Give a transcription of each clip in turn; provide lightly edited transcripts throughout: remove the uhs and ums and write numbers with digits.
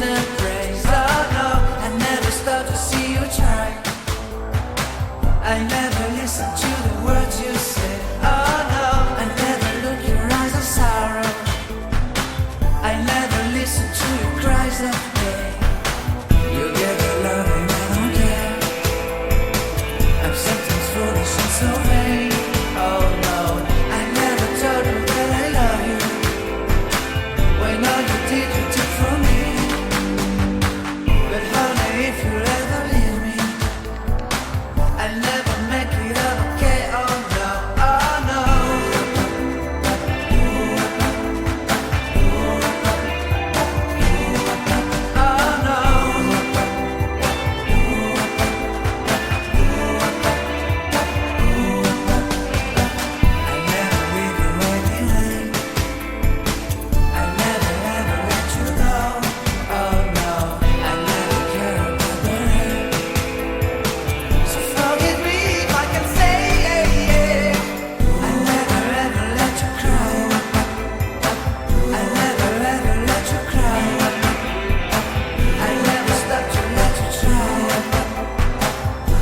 and praise. Oh no, I never stop to see you try. I never listen to the words you say. Oh no, I never look your eyes of sorrow. I never listen to your cries of pain. You get the love and I don't care. I'm sometimes foolish and so vain. Oh no, I never told you that I love you. When all you did you took from me. But honey, if you ever leave me, I'll never make it up, okay? Oh no, oh no. Oh no. I never leave you waiting. I never ever let you go. Oh no, I never care about the rain. So forgive me if I can say I never ever let you cry. I never ever let you cry. I never stop to let you try.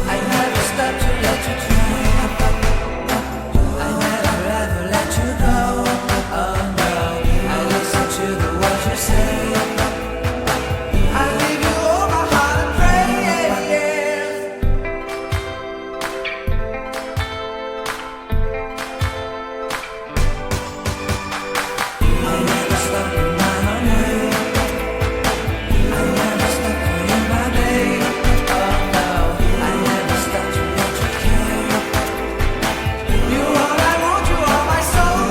I never stop to let you try. I never ever let you go. Oh no, I listen to the words you say. I give you all my heart and prayers. I never stop to run away. I never stop for you, my babe. Oh no, I never stop to let you care. You all I want, you are my soul.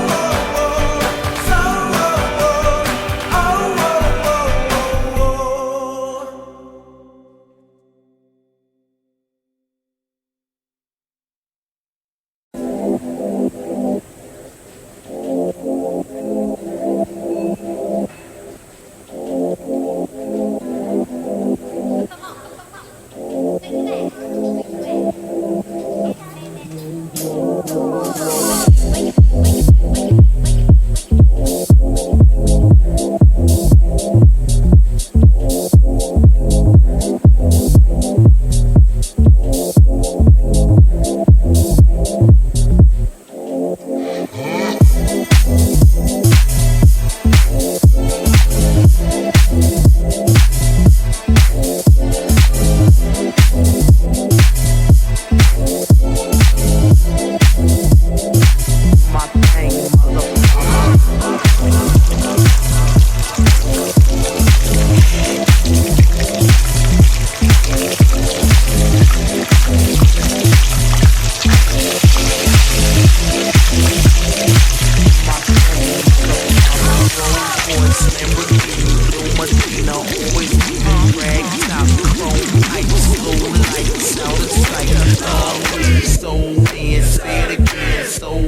Soul.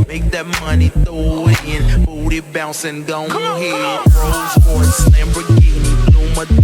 Make that money, throw it in, booty bouncing, go ahead. Rolls Royce, Lamborghini, Blue Medina.